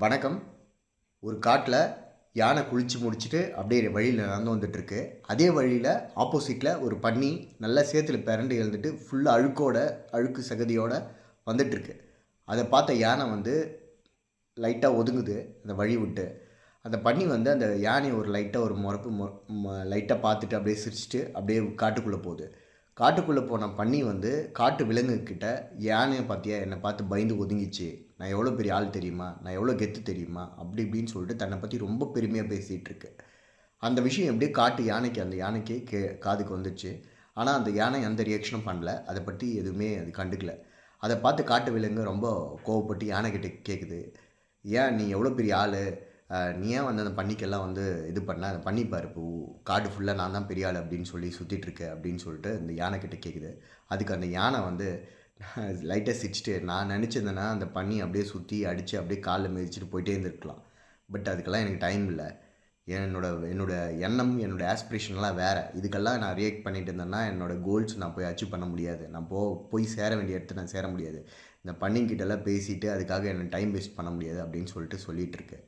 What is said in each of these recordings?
வணக்கம். ஒரு காட்டில் யானை குளித்து முடிச்சுட்டு அப்படியே வழியில் நடந்து வந்துட்டுருக்கு. அதே வழியில் ஆப்போசிட்டில் ஒரு பன்னி நல்லா சேத்துல பிரண்டு எழுந்துட்டு ஃபுல்லாக அழுக்கு சகதியோடு வந்துட்டுருக்கு. அதை பார்த்த யானை வந்து லைட்டாக ஒதுங்குது அந்த வழி விட்டு. அந்த பன்னி வந்து அந்த யானையை ஒரு லைட்டாக ஒரு லைட்டாக பார்த்துட்டு அப்படியே சிரிச்சுட்டு அப்படியே காட்டுக்குள்ளே போகுது. காட்டுக்குள்ளே போன பன்னி வந்து காட்டு விலங்குக்கிட்ட யானையை பார்த்தியா என்னை பார்த்து பயந்து ஒதுங்கிச்சு, நான் எவ்வளோ பெரிய ஆள் தெரியுமா, நான் எவ்வளோ கெத்து தெரியுமா, அப்படி இப்படின்னு சொல்லிட்டு தன்னை பற்றி ரொம்ப பெருமையாக பேசிகிட்டு இருக்கு. அந்த விஷயம் எப்படியே காட்டு அந்த யானைக்கே காதுக்கு வந்துச்சு. ஆனால் அந்த யானை எந்த ரியாக்ஷனும் பண்ணல, அதை பற்றி எதுவுமே அது கண்டுக்கல. அதை பார்த்து காட்டு விலங்கு ரொம்ப கோவப்பட்டு யானைக்கிட்ட கேட்குது, ஏன் நீ எவ்வளோ பெரிய ஆள், நீ ஏன் வந்து அந்த பன்னிக்கெல்லாம் வந்து இது பண்ண, அந்த பன்னி பாரு இப்போ காடு ஃபுல்லாக நான் தான் பெரிய ஆள் அப்படின்னு சொல்லி சுற்றிட்டுருக்கேன் அப்படின்னு சொல்லிட்டு இந்த யானைக்கிட்ட கேட்குது. அதுக்கு அந்த யானை வந்து லைட்டாக சிரிச்சிட்டு, நான் நினச்சிருந்தேன்னா அந்த பன்னி அப்படியே சுற்றி அடித்து அப்படியே காலில் மிதிச்சுட்டு போயிட்டே இருந்திருக்கலாம். பட் அதுக்கெல்லாம் எனக்கு டைம் இல்லை. என்னோட எண்ணம், என்னோடய ஆஸ்பிரேஷன்லாம் வேறு. இதுக்கெல்லாம் நான் ரியாக்ட் பண்ணிட்டு இருந்தேன்னா என்னோடய கோல்ஸ் நான் போய் அச்சீவ் பண்ண முடியாது. நான் போய் சேர வேண்டிய இடத்துல நான் சேர முடியாது. இந்த பன்னிக்கிட்டெல்லாம் பேசிவிட்டு அதுக்காக எனக்கு டைம் வேஸ்ட் பண்ண முடியாது அப்படின்னு சொல்லிட்டு இருக்கு.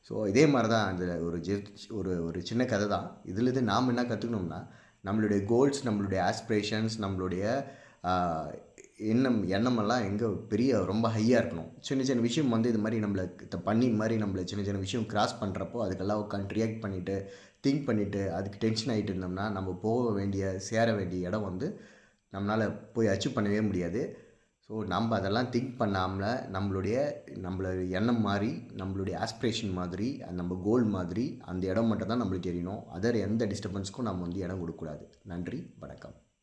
ஸோ இதே மாதிரி தான் அந்த ஒரு சின்ன கதை தான். இதுலேருந்து நாம் என்ன கற்றுக்கணும்னா, நம்மளுடைய கோல்ஸ், நம்மளுடைய ஆஸ்பிரேஷன்ஸ், நம்மளுடைய எண்ணமெல்லாம் எங்கே ரொம்ப ஹையாக இருக்கணும். சின்ன சின்ன விஷயம் வந்து இது மாதிரி நம்மளை பண்ணி மாதிரி நம்மளை சின்ன சின்ன விஷயம் கிராஸ் பண்ணுறப்போ அதுக்கெல்லாம் உட்காந்து ரியாக்ட் பண்ணிவிட்டு திங்க் பண்ணிவிட்டு அதுக்கு டென்ஷன் ஆகிட்டு இருந்தோம்னா நம்ம சேர வேண்டிய இடம் வந்து நம்மளால் போய் அச்சீவ் பண்ணவே முடியாது. ஸோ நம்ம அதெல்லாம் திங்க் பண்ணாமல் நம்மளுடைய எண்ணம் மாதிரி, நம்மளுடைய ஆஸ்பிரேஷன் மாதிரி, நம்ம கோல் மாதிரி அந்த இடம் மட்டும் தான் நம்மளுக்கு தெரியணும். எந்த டிஸ்டர்பன்ஸ்க்கும் நம்ம வந்து இடம் கொடுக்கக்கூடாது. நன்றி, வணக்கம்.